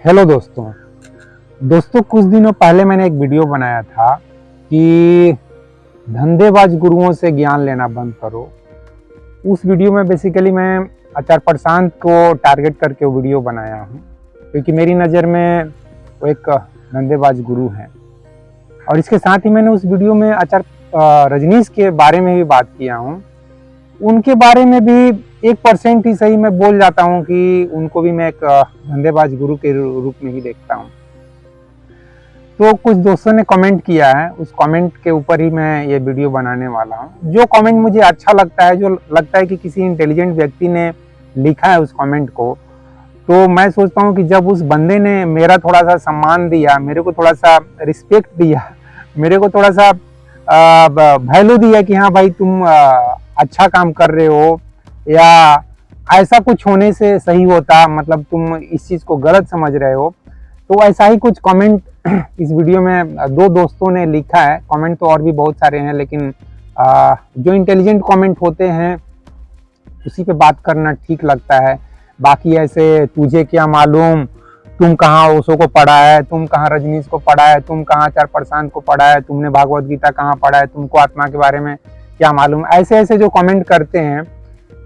Hello दोस्तों कुछ दिनों पहले मैंने एक वीडियो बनाया था कि धंधेबाज गुरुओं से ज्ञान लेना बंद करो। उस वीडियो में बेसिकली मैं आचार्य प्रशांत को टारगेट करके वो वीडियो बनाया हूँ, क्योंकि मेरी नज़र में वो एक धंधेबाज गुरु हैं। और इसके साथ ही मैंने उस वीडियो में आचार्य रजनीश के बारे में भी बात किया हूँ। उनके बारे में भी 1% ही सही मैं बोल जाता हूँ कि उनको भी मैं एक धंधेबाज गुरु के रूप में ही देखता हूँ। तो कुछ दोस्तों ने कमेंट किया है, उस कमेंट के ऊपर ही मैं ये वीडियो बनाने वाला हूँ। जो कमेंट मुझे अच्छा लगता है, जो लगता है कि किसी इंटेलिजेंट व्यक्ति ने लिखा है उस कमेंट को, तो मैं सोचता हूँ कि जब उस बंदे ने मेरा थोड़ा सा सम्मान दिया, मेरे को थोड़ा सा रिस्पेक्ट दिया, मेरे को थोड़ा सा वैल्यू दिया कि हाँ भाई तुम अच्छा काम कर रहे हो, या ऐसा कुछ होने से सही होता, मतलब तुम इस चीज़ को गलत समझ रहे हो, तो ऐसा ही कुछ कमेंट इस वीडियो में दो दोस्तों ने लिखा है। कमेंट तो और भी बहुत सारे हैं, लेकिन जो इंटेलिजेंट कमेंट होते हैं उसी पे बात करना ठीक लगता है। बाकी ऐसे तुझे क्या मालूम, तुम कहाँ ओशो को पढ़ा है, तुम कहाँ रजनीश को पढ़ा है, तुम कहाँ आचार्य प्रशांत को पढ़ा है, तुमने भागवत गीता कहाँ पढ़ा है, तुमको आत्मा के बारे में क्या मालूम, ऐसे ऐसे जो कमेंट करते हैं,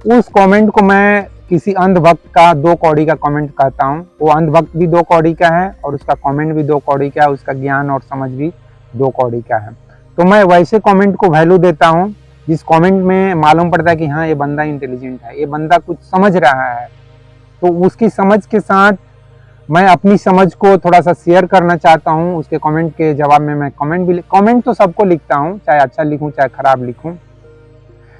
उस कमेंट को मैं किसी अंधभक्त का 2 कौड़ी का कमेंट कहता हूँ। वो अंधभक्त भी 2 कौड़ी का है और उसका कमेंट भी 2 कौड़ी का है, उसका ज्ञान और समझ भी 2 कौड़ी का है। तो मैं वैसे कमेंट को वैल्यू देता हूँ जिस कमेंट में मालूम पड़ता है कि हाँ ये बंदा इंटेलिजेंट है, ये बंदा कुछ समझ रहा है। तो उसकी समझ के साथ मैं अपनी समझ को थोड़ा सा शेयर करना चाहता हूँ। उसके कमेंट के जवाब में मैं कमेंट तो सबको लिखता हूँ, चाहे अच्छा लिखूँ चाहे खराब लिखूँ,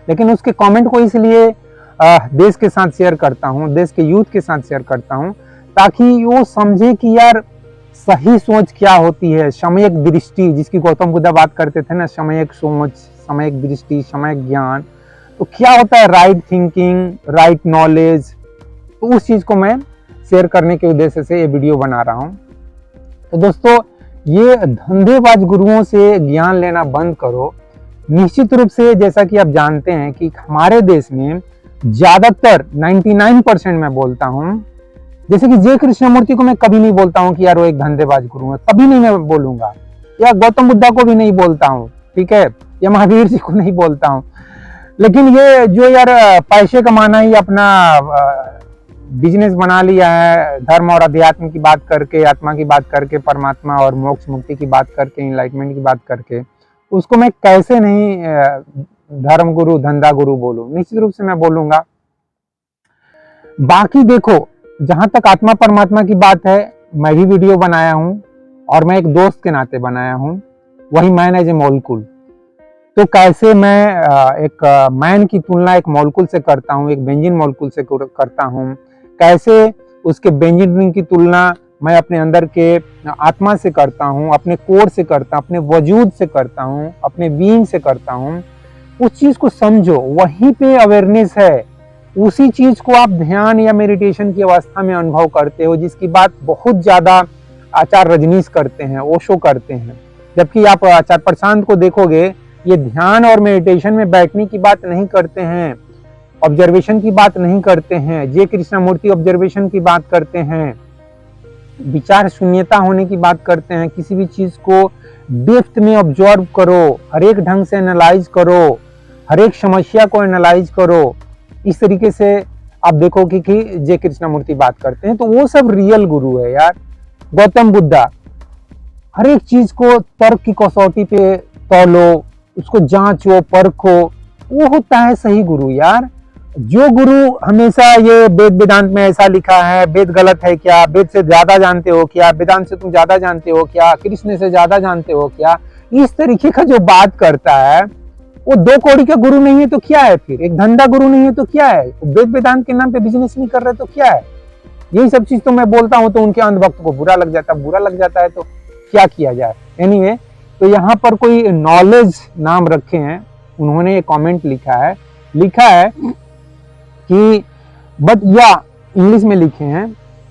लेकिन उसके कमेंट को इसलिए देश के साथ शेयर करता हूँ, देश के यूथ के साथ शेयर करता हूँ, ताकि वो समझे कि यार सही सोच क्या होती है। समयक दृष्टि, जिसकी गौतम बुद्ध बात करते थे ना, समयक सोच, समयक दृष्टि, समयक ज्ञान, तो क्या होता है राइट थिंकिंग, राइट नॉलेज। तो उस चीज को मैं शेयर करने के उद्देश्य से ये वीडियो बना रहा हूँ। तो दोस्तों, ये धंधेबाज गुरुओं से ज्ञान लेना बंद करो। निश्चित रूप से जैसा कि आप जानते हैं कि हमारे देश में ज्यादातर 99% मैं बोलता हूँ, जैसे कि जे कृष्णमूर्ति को मैं कभी नहीं बोलता हूँ कि यार वो एक धंधेबाज गुरु है, कभी नहीं मैं बोलूंगा, या गौतम बुद्धा को भी नहीं बोलता हूँ, ठीक है, या महावीर जी को नहीं बोलता हूँ। लेकिन ये जो यार पैसे कमाना ही अपना बिजनेस बना लिया है, धर्म और अध्यात्म की बात करके, आत्मा की बात करके, परमात्मा और मोक्ष मुक्ति की बात करके, इनलाइटमेंट की बात करके, उसको मैं कैसे नहीं धर्म गुरु धंधा गुरु बोलूं? निश्चित रूप से मैं बोलूंगा। बाकी देखो, जहां तक आत्मा परमात्मा की बात है, मैं भी वीडियो बनाया हूं और मैं एक दोस्त के नाते बनाया हूं, वही मैन एज ए मॉलिक्यूल। तो कैसे मैं एक मैन की तुलना एक मॉलिक्यूल से करता हूं, एक बेंजीन मॉलिक्यूल से करता हूं, कैसे उसके बेंजीन रिंग की तुलना मैं अपने अंदर के आत्मा से करता हूं, अपने कोर से करता हूं, अपने वजूद से करता हूं, अपने बीइंग से करता हूं। उस चीज को समझो, वहीं पे अवेयरनेस है। उसी चीज को आप ध्यान या मेडिटेशन की अवस्था में अनुभव करते हो, जिसकी बात बहुत ज्यादा आचार्य रजनीश करते हैं, ओशो करते हैं। जबकि आप आचार्य प्रशांत को देखोगे, ये ध्यान और मेडिटेशन में बैठने की बात नहीं करते हैं, ऑब्जर्वेशन की बात नहीं करते हैं। जे कृष्णमूर्ति ऑब्जर्वेशन की बात करते हैं, विचार शून्यता होने की बात करते हैं। किसी भी चीज को डेप्थ में ऑब्जर्व करो, हर एक ढंग से एनालाइज करो, हर एक समस्या को एनालाइज करो। इस तरीके से आप देखोगे कि जे कृष्णमूर्ति बात करते हैं, तो वो सब रियल गुरु है यार। गौतम बुद्धा, हर एक चीज को तर्क की कसौटी पे तौलो, उसको जांचो परखो, वो होता है सही गुरु यार। जो गुरु हमेशा ये वेद वेदांत में ऐसा लिखा है, वेद गलत है क्या, वेद से ज्यादा जानते हो क्या, वेदांत से तुम ज्यादा जानते हो क्या, कृष्ण से ज्यादा जानते हो क्या, इस तरीके का जो बात करता है, वो 2 कौड़ी का गुरु नहीं है तो क्या है फिर? एक धंधा गुरु नहीं है तो क्या है? वेद वेदांत के नाम पे बिजनेस नहीं कर रहे तो क्या है? यही सब चीज तो मैं बोलता हूँ, तो उनके अंधभक्त को बुरा लग जाता है, तो क्या किया जाए। एनीवे, तो यहाँ पर कोई नॉलेज नाम रखे हैं, उन्होंने ये कमेंट लिखा है कि बट या इंग्लिश में लिखे हैं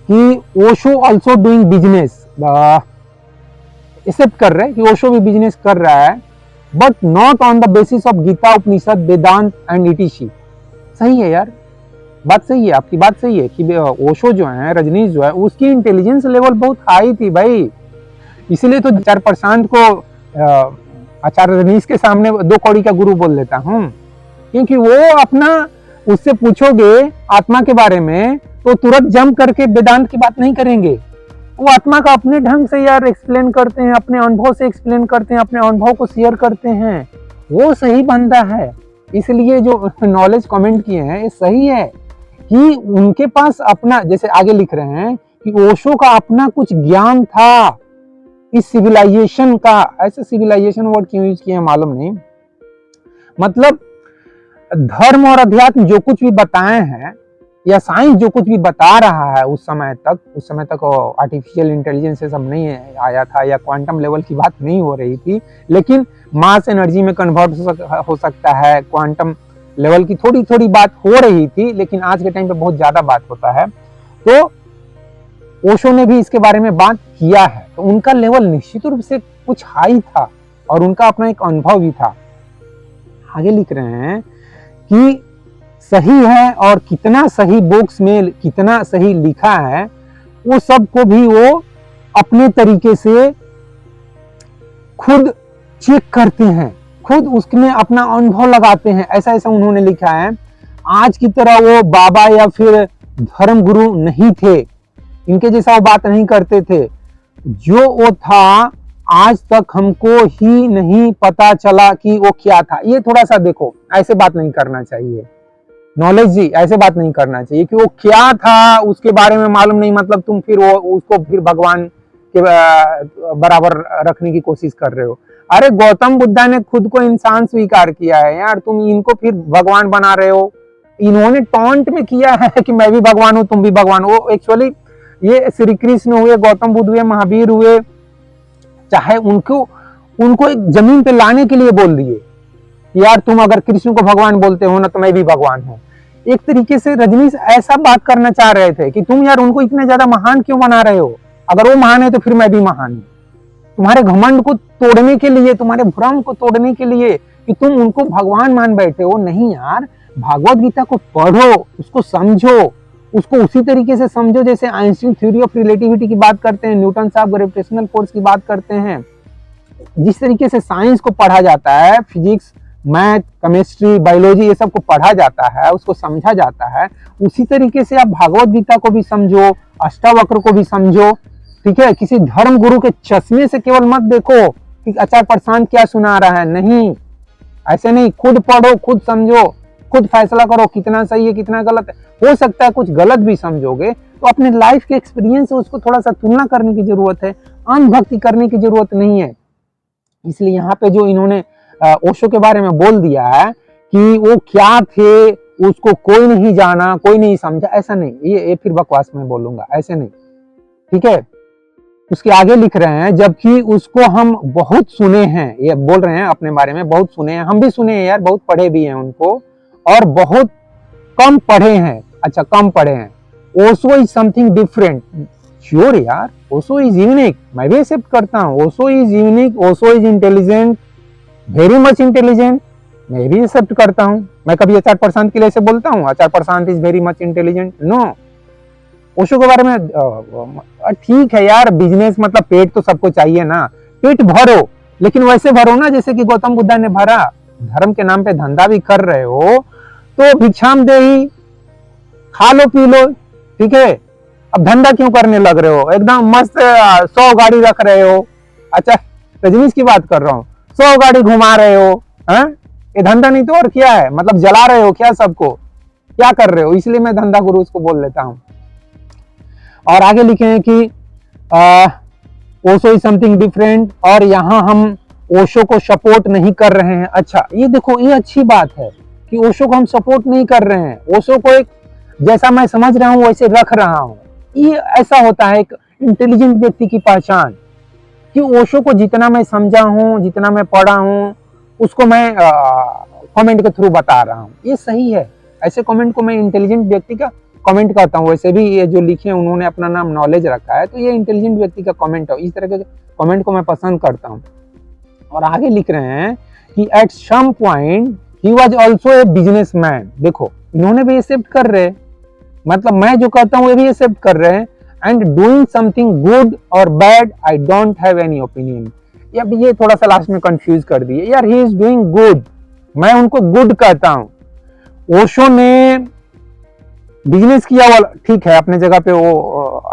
कि Osho also doing business, except कर रहे हैं कि ओशो भी बिजनेस कर रहा है, but not on the basis of Gita Upanishad Vedanta and etc. सही है यार, बात सही है, आपकी बात सही है कि ओशो जो है, रजनीश जो है, उसकी इंटेलिजेंस लेवल बहुत हाई थी भाई। इसलिए तो आचार्य प्रशांत को आचार्य रजनीश के सामने 2 कौड़ी का गुरु बोल देता हूँ, क्योंकि वो अपना, उससे पूछोगे आत्मा के बारे में तो तुरंत जंप करके वेदांत की बात नहीं करेंगे। वो आत्मा का अपने ढंग से यार एक्सप्लेन करते हैं, अपने अनुभव से एक्सप्लेन करते हैं, अपने अनुभव को शेयर करते हैं। वो सही बंदा है। इसलिए जो नॉलेज कमेंट किए हैं ये सही है कि उनके पास अपना, जैसे आगे लिख रहे हैं कि ओशो का अपना कुछ ज्ञान था इस सिविलाइजेशन का। ऐसे सिविलाइजेशन वर्ड क्यों यूज किए मालूम नहीं, मतलब धर्म और अध्यात्म जो कुछ भी बताए हैं या साइंस जो कुछ भी बता रहा है उस समय तक आर्टिफिशियल इंटेलिजेंस से सब नहीं आया था या क्वांटम लेवल की बात नहीं हो रही थी, लेकिन मास एनर्जी में कन्वर्ट हो सकता है, क्वांटम लेवल की थोड़ी थोड़ी बात हो रही थी, लेकिन आज के टाइम पे बहुत ज्यादा बात होता है। तो ओशो ने भी इसके बारे में बात किया है, तो उनका लेवल निश्चित रूप से कुछ हाई था और उनका अपना एक अनुभव भी था। आगे लिख रहे हैं कि सही है और कितना सही बुक्स में कितना सही लिखा है वो सब को भी वो अपने तरीके से खुद चेक करते हैं, खुद उसमें अपना अनुभव लगाते हैं। ऐसा ऐसा उन्होंने लिखा है। आज की तरह वो बाबा या फिर धर्म गुरु नहीं थे, इनके जैसा वो बात नहीं करते थे। जो वो था आज तक हमको ही नहीं पता चला कि वो क्या था। ये थोड़ा सा देखो, ऐसे बात नहीं करना चाहिए नॉलेज जी, ऐसे बात नहीं करना चाहिए कि वो क्या था उसके बारे में मालूम नहीं, मतलब तुम फिर वो उसको फिर भगवान के बराबर रखने की कोशिश कर रहे हो। अरे गौतम बुद्धा ने खुद को इंसान स्वीकार किया है यार, तुम इनको फिर भगवान बना रहे हो। इन्होंने टॉन्ट में किया है कि मैं भी भगवान हूं, तुम भी भगवान हो। एक्चुअली ये श्री कृष्ण हुए, गौतम बुद्ध हुए, महावीर हुए, चाहे उनको एक जमीन पे लाने के लिए बोल दिए यार तुम अगर कृष्ण को भगवान बोलते हो ना तो मैं भी भगवान हूं। एक तरीके से रजनीश ऐसा बात करना चाह रहे थे कि तुम यार उनको इतने ज्यादा महान क्यों बना रहे हो, अगर वो महान है तो फिर मैं भी महान हूं। तुम्हारे घमंड को तोड़ने के लिए, तुम्हारे भ्रम को तोड़ने के लिए कि तुम उनको भगवान मान बैठे हो। नहीं यार, भागवत गीता को पढ़ो, उसको समझो, उसको उसी तरीके से समझो जैसे आइंस्टीन थ्योरी ऑफ रिलेटिविटी की बात करते हैं, न्यूटन साहब ग्रेविटेशनल फोर्स की बात करते हैं। जिस तरीके से साइंस को पढ़ा जाता है, फिजिक्स, मैथ, केमिस्ट्री, बायोलॉजी, ये सब को पढ़ा जाता है, उसको समझा जाता है, उसी तरीके से आप भागवत गीता को भी समझो, अष्टावक्र को भी समझो। ठीक है, किसी धर्म गुरु के चश्मे से केवल मत देखो कि आचार्य प्रशांत क्या सुना रहा है। नहीं, ऐसे नहीं, खुद पढ़ो, खुद समझो, खुद फैसला करो कितना सही है कितना गलत है। हो सकता है कुछ गलत भी समझोगे तो अपने लाइफ के एक्सपीरियंस से उसको थोड़ा सा तुलना करने की जरूरत है, अंधभक्ति करने की जरूरत नहीं है। इसलिए यहाँ पे जो इन्होंने ओशो के बारे में बोल दिया है कि वो क्या थे उसको कोई नहीं जाना, कोई नहीं समझा, ऐसा नहीं, ये फिर बकवास में बोलूंगा, ऐसे नहीं। ठीक है, उसके आगे लिख रहे हैं जबकि उसको हम बहुत सुने हैं, ये बोल रहे हैं अपने बारे में, बहुत सुने हैं, हम भी सुने हैं यार, बहुत पढ़े भी हैं उनको, और बहुत कम पढ़े हैं। अच्छा, कम पढ़े हैं। Osho is something different. Sure यार, ओशो इज यूनिक, मैं भी एक्सेप्ट करता हूँ। Osho is unique, Osho is intelligent, very much intelligent, मैं भी एक्सेप्ट करता हूँ। मैं कभी आचार्य प्रशांत के लिए ऐसे बोलता हूँ Acharya Prashant is very much intelligent? No. Osho के बारे में ठीक है यार, बिजनेस मतलब पेट तो सबको चाहिए ना, पेट भरो, लेकिन वैसे भरो ना जैसे कि गौतम बुद्धा ने भरा। धर्म के नाम पे धंधा भी कर रहे हो तो भिक्षाम देही, खा लो पी लो। ठीक है, अब धंधा क्यों करने लग रहे हो? एकदम मस्त 100 गाड़ी रख रहे हो। अच्छा, रजनीश की बात कर रहा हूँ, 100 गाड़ी घुमा रहे हो, है? ये धंधा नहीं तो और क्या है? मतलब जला रहे हो क्या सबको? क्या कर रहे हो? इसलिए मैं धंधा गुरु उसको बोल लेता हूँ। और आगे लिखे हैं कि ओशो इज समथिंग डिफरेंट, और यहाँ हम ओशो को सपोर्ट नहीं कर रहे हैं। अच्छा, ये देखो, ये अच्छी बात है कि ओशो को हम सपोर्ट नहीं कर रहे हैं। ओशो को एक जैसा मैं समझ रहा हूँ वैसे रख रहा हूँ। ये ऐसा होता है एक इंटेलिजेंट व्यक्ति की पहचान, कि ओशो को जितना मैं समझा हूँ, जितना मैं पढ़ा हूँ, उसको मैं कमेंट के थ्रू बता रहा हूँ। ये सही है, ऐसे कमेंट को मैं इंटेलिजेंट व्यक्ति का कमेंट करता हूँ। वैसे भी ये जो लिखे हैं उन्होंने अपना नाम नॉलेज रखा है, तो ये इंटेलिजेंट व्यक्ति का कमेंट है। इस तरह के कमेंट को मैं पसंद करता हूँ। और आगे लिख रहे हैं कि at some point he was also a businessman. देखो, इन्होंने भी एक्सेप्ट कर रहे, मतलब मैं जो कहता हूँ ये भी एक्सेप्ट कर रहे हैं। एंड डूइंग समथिंग गुड और bad I don't have any opinion. अब ये थोड़ा सा लास्ट में कंफ्यूज कर दिए यार, ही इज डूइंग गुड, मैं उनको गुड कहता हूं। ओशो ने बिजनेस किया, वो ठीक है अपने जगह पे, वो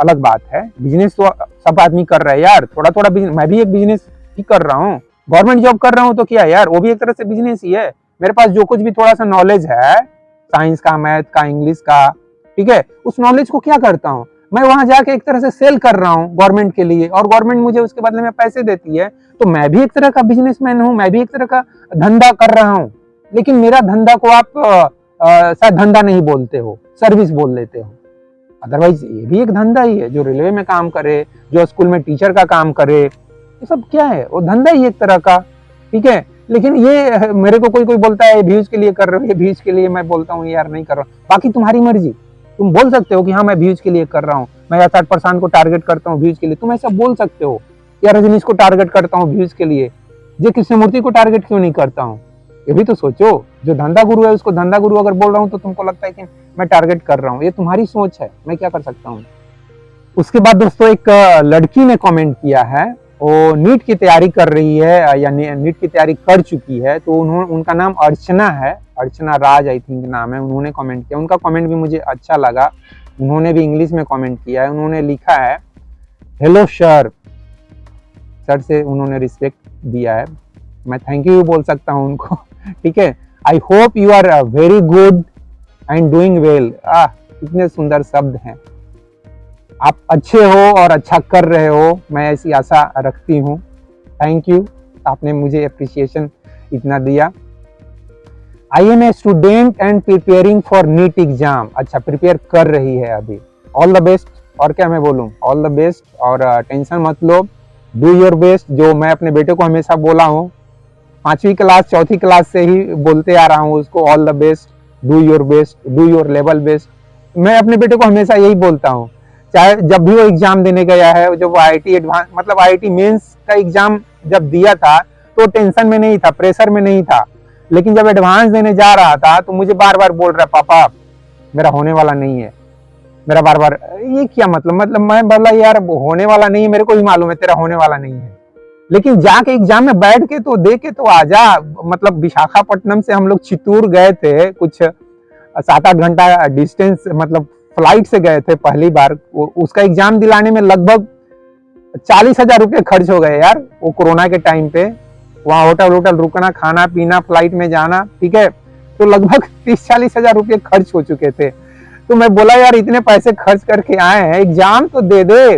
अलग बात है। बिजनेस तो सब आदमी कर रहा है यार, थोड़ा थोड़ा बिजनेस, मैं भी एक बिजनेस ही कर रहा हूँ, गवर्नमेंट जॉब कर रहा हूँ तो क्या यार, वो भी एक तरह से बिजनेस ही है। मेरे पास जो कुछ भी थोड़ा सा नॉलेज है, साइंस का, मैथ का, इंग्लिश का, ठीक है, उस नॉलेज को क्या करता हूँ मैं, वहां जाके एक तरह से सेल कर रहा हूँ गवर्नमेंट के लिए, और गवर्नमेंट मुझे उसके बदले में पैसे देती है। तो मैं भी एक तरह का बिजनेसमैन हूँ, मैं भी एक तरह का धंधा कर रहा हूँ। लेकिन मेरा धंधा को आप शायद धंधा नहीं बोलते हो, सर्विस बोल लेते हो। अदरवाइज ये भी एक धंधा ही है, जो रेलवे में काम करे, जो स्कूल में टीचर का काम करे, ये सब क्या है, वो धंधा ही एक तरह का, ठीक है। लेकिन ये मेरे को कोई कोई बोलता है व्यूज के लिए कर रहे हो, ये व्यूज के लिए, मैं बोलता हूँ यार नहीं कर रहा हूँ। बाकी तुम्हारी मर्जी, तुम बोल सकते हो कि हाँ मैं व्यूज के लिए कर रहा हूँ, मैं 60% को टारगेट करता हूँ व्यूज के लिए, तुम ऐसा बोल सकते हो। या रजनीश को टारगेट करता हूँ व्यूज के लिए, ये कृष्णमूर्ति को टारगेट क्यों नहीं करता हूँ, ये भी तो सोचो। जो धंधा गुरु है उसको धंधा गुरु अगर बोल रहा हूँ तो तुमको लगता है कि मैं टारगेट कर रहा हूँ, ये तुम्हारी सोच है, मैं क्या कर सकता हूँ। उसके बाद दोस्तों एक लड़की ने कमेंट किया है, वो नीट की तैयारी कर रही है या नीट की तैयारी कर चुकी है। तो उनका नाम अर्चना है, अर्चना राज आई थिंक नाम है। उन्होंने कमेंट किया, उनका कमेंट भी मुझे अच्छा लगा। उन्होंने भी इंग्लिश में कमेंट किया है। उन्होंने लिखा है हेलो सर, सर से उन्होंने रिस्पेक्ट दिया है, मैं थैंक यू बोल सकता हूँ उनको, ठीक है। I hope you are very good and doing well. कितने सुंदर शब्द हैं, आप अच्छे हो और अच्छा कर रहे हो, मैं ऐसी आशा रखती हूँ। थैंक यू, आपने मुझे अप्रिसिएशन इतना दिया। I am a student and preparing for NEET exam. अच्छा, प्रिपेयर कर रही है अभी, ऑल द बेस्ट। और क्या मैं बोलूँ, ऑल द बेस्ट, और टेंशन मत लो, डू योर बेस्ट। जो मैं अपने बेटे को हमेशा बोला हूँ, 5वीं क्लास 4थी क्लास से ही बोलते आ रहा हूँ उसको, all the best, do your best, do your level best. मैं अपने बेटे को हमेशा यही बोलता हूँ, चाहे जब भी वो एग्जाम देने गया है, जब वो IIT एडवांस मतलब IIT मेंस का एग्जाम जब दिया था तो टेंशन में नहीं था, प्रेशर में नहीं था। लेकिन जब एडवांस देने जा रहा था तो मुझे बार बार बोल रहा है, पापा मेरा होने वाला नहीं है, मेरा बार बार। ये क्या मतलब मैं बोला यार होने वाला नहीं है, मेरे को भी मालूम है तेरा होने वाला नहीं है, लेकिन जाके एग्जाम में बैठ के तो दे के तो आजा। मतलब विशाखापट्टनम से हम लोग चित्तूर गए थे, कुछ 7-8 घंटा डिस्टेंस, मतलब फ्लाइट से गए थे पहली बार। उसका एग्जाम दिलाने में लगभग 40,000 रुपये खर्च हो गए यार, वो कोरोना के टाइम पे। वहाँ होटल रुकना, खाना पीना, फ्लाइट में जाना, ठीक है, तो लगभग 30-40 हजार रुपये खर्च हो चुके थे। तो मैं बोला यार इतने पैसे खर्च करके आए हैं, एग्जाम तो दे दे,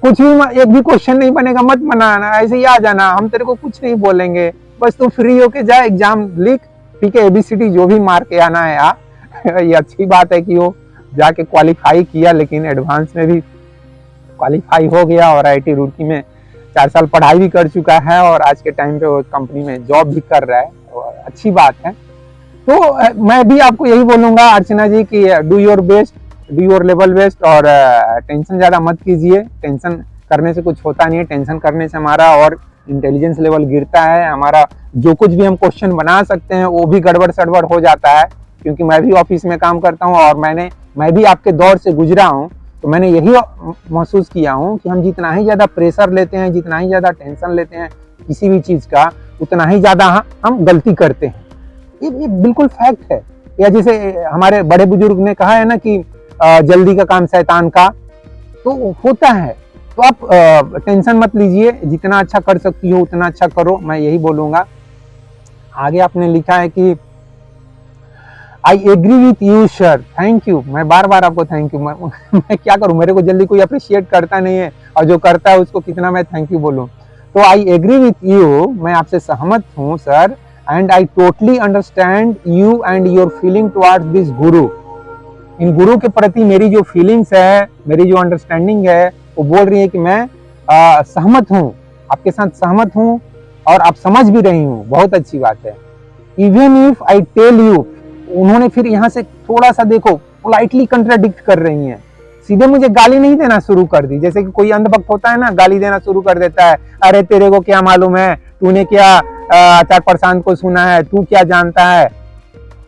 कुछ भी, एक भी क्वेश्चन नहीं बनेगा, मत बनाना, ऐसे ही आ जाना, हम तेरे को कुछ नहीं बोलेंगे, बस तू फ्री होके जा, एग्जाम लिख, ठीक है, ABCD जो भी मार के आना है आ। ये अच्छी बात है कि वो जाके क्वालिफाई किया, लेकिन एडवांस में भी क्वालिफाई हो गया, और IIT रुड़की में 4 साल पढ़ाई भी कर चुका है, और आज के टाइम पे वो कंपनी में जॉब भी कर रहा है, अच्छी बात है। तो मैं भी आपको यही बोलूंगा अर्चना जी कि do your best, do your level best, और टेंशन ज़्यादा मत कीजिए। टेंशन करने से कुछ होता नहीं है, टेंशन करने से हमारा और इंटेलिजेंस लेवल गिरता है, हमारा जो कुछ भी हम क्वेश्चन बना सकते हैं वो भी गड़बड़ सड़बड़ हो जाता है। क्योंकि मैं भी ऑफिस में काम करता हूँ, और मैं भी आपके दौर से गुजरा हूँ, तो मैंने यही महसूस किया हूँ कि हम जितना ही ज़्यादा प्रेशर लेते हैं, जितना ही ज़्यादा टेंशन लेते हैं किसी भी चीज़ का, उतना ही ज़्यादा हम गलती करते हैं। ये बिल्कुल फैक्ट है। या जैसे हमारे बड़े बुजुर्ग ने कहा है ना कि जल्दी का काम शैतान का, तो होता है। तो आप टेंशन मत लीजिए, जितना अच्छा कर सकती हो उतना अच्छा करो, मैं यही बोलूँगा। आगे आपने लिखा है कि I agree with you sir, thank you. मैं बार बार आपको थैंक यू, मैं क्या करूं, मेरे को जल्दी कोई अप्रिशिएट करता नहीं है, और जो करता है उसको कितना मैं थैंक यू बोलूं। तो आई एग्री विथ यू, मैं आपसे सहमत हूं sir, and I totally understand you and your feeling towards this गुरु। इन गुरु के प्रति मेरी जो फीलिंग्स है, मेरी जो अंडरस्टैंडिंग है, वो बोल रही है कि मैं सहमत हूँ, आपके साथ सहमत हूँ, और आप समझ भी रही हूँ, बहुत अच्छी बात है। Even if I tell you, उन्होंने फिर यहाँ से थोड़ा सा देखो पोलाइटली कंट्राडिक्ट कर रही हैं, सीधे मुझे गाली नहीं देना शुरू कर दी। जैसे कि कोई अंधभक्त होता है ना, गाली देना शुरू कर देता है, अरे तेरे को क्या मालूम है, तूने क्या 4% को सुना है, तू क्या जानता है।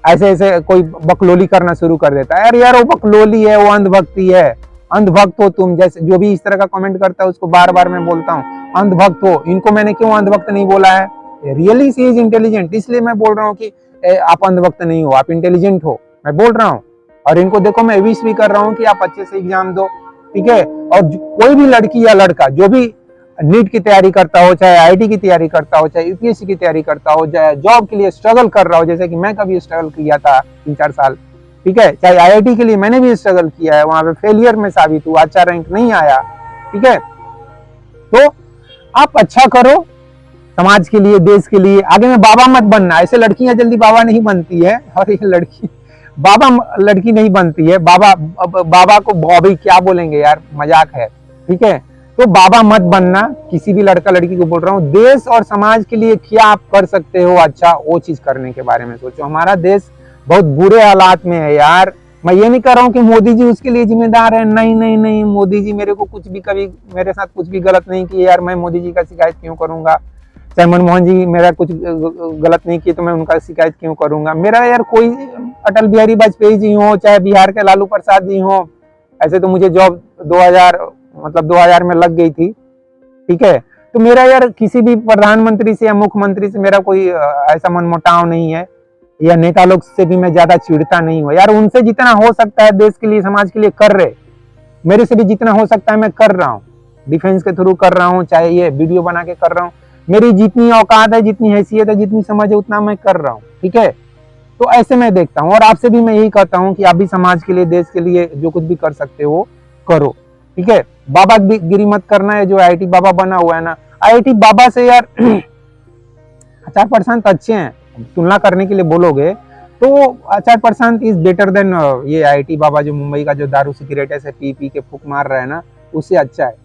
ऐसे ऐसे कोई बकलोली करना शुरू कर देता है। यार वो बकलोली है, वो अंधभक्ति है। अंधभक्त हो तुम, जैसे जो भी इस तरह का कमेंट करता है उसको बार बार मैं बोलता हूँ अंधभक्त हो। इनको मैंने क्यों अंधभक्त नहीं बोला है? रियली सी इज इंटेलिजेंट, इसलिए मैं बोल रहा हूँ कि आप अंधभक्त नहीं हो, आप इंटेलिजेंट हो, मैं बोल रहा हूँ। और इनको देखो मैं विश भी कर रहा हूँ कि आप अच्छे से एग्जाम दो, ठीक है। और कोई भी लड़की या लड़का जो भी नीट की तैयारी करता हो, चाहे आईआईटी की तैयारी करता हो, चाहे यूपीएससी की तैयारी करता हो, चाहे जॉब के लिए स्ट्रगल कर रहा हो, जैसे कि मैं कभी स्ट्रगल किया था 3-4 साल, ठीक है। चाहे आईआईटी के लिए मैंने भी स्ट्रगल किया है, वहां पे फेलियर में साबित हुआ, अच्छा रैंक नहीं आया, ठीक है। तो आप अच्छा करो समाज के लिए, देश के लिए। आगे में बाबा मत बनना, ऐसे लड़कियां जल्दी बाबा नहीं बनती है। और ये लड़की बाबा लड़की नहीं बनती है। बाबा को बॉबी क्या बोलेंगे यार, मजाक है, ठीक है। तो बाबा मत बनना, किसी भी लड़का लड़की को बोल रहा हूँ। देश और समाज के लिए क्या आप कर सकते हो अच्छा, वो चीज करने के बारे में सोचो। हमारा देश बहुत बुरे हालात में है यार। मैं ये नहीं कर रहा हूँ कि मोदी जी उसके लिए जिम्मेदार है, नहीं नहीं नहीं, मोदी जी मेरे को कुछ भी, कभी मेरे साथ कुछ भी गलत नहीं किए यार, मैं मोदी जी का शिकायत क्यों करूंगा। चाहे मनमोहन जी मेरा कुछ गलत नहीं किए तो मैं उनका शिकायत क्यों करूंगा। मेरा यार कोई, अटल बिहारी वाजपेयी जी हो, चाहे बिहार के लालू प्रसाद जी हो, ऐसे तो मुझे जॉब 2000 में लग गई थी, ठीक है। तो मेरा यार किसी भी प्रधानमंत्री से या मुख्यमंत्री से मेरा कोई ऐसा मनमुटाव नहीं है, या नेता लोग से भी मैं ज्यादा चिढ़ता नहीं हूँ यार। उनसे जितना हो सकता है देश के लिए, समाज के लिए कर रहे, मेरे से भी जितना हो सकता है मैं कर रहा हूँ। डिफेंस के थ्रू कर रहा हूँ, चाहे ये वीडियो बना के कर रहा हूँ। मेरी जितनी औकात है, जितनी हैसियत है, जितनी समझ है, उतना मैं कर रहा हूँ, ठीक है। तो ऐसे मैं देखता हूँ, और आपसे भी मैं यही कहता हूँ कि आप भी समाज के लिए, देश के लिए जो कुछ भी कर सकते हो करो, ठीक है। बाबा गिरी मत करना है, जो आईआईटी बाबा बना हुआ है ना, आईआईटी बाबा से यार 4% अच्छे हैं। तुलना करने के लिए बोलोगे तो 4% इज बेटर देन ये आईआईटी बाबा जो मुंबई का जो दारू सिगरेट ऐसे पी पी के फूक मार रहा है ना, उससे अच्छा है।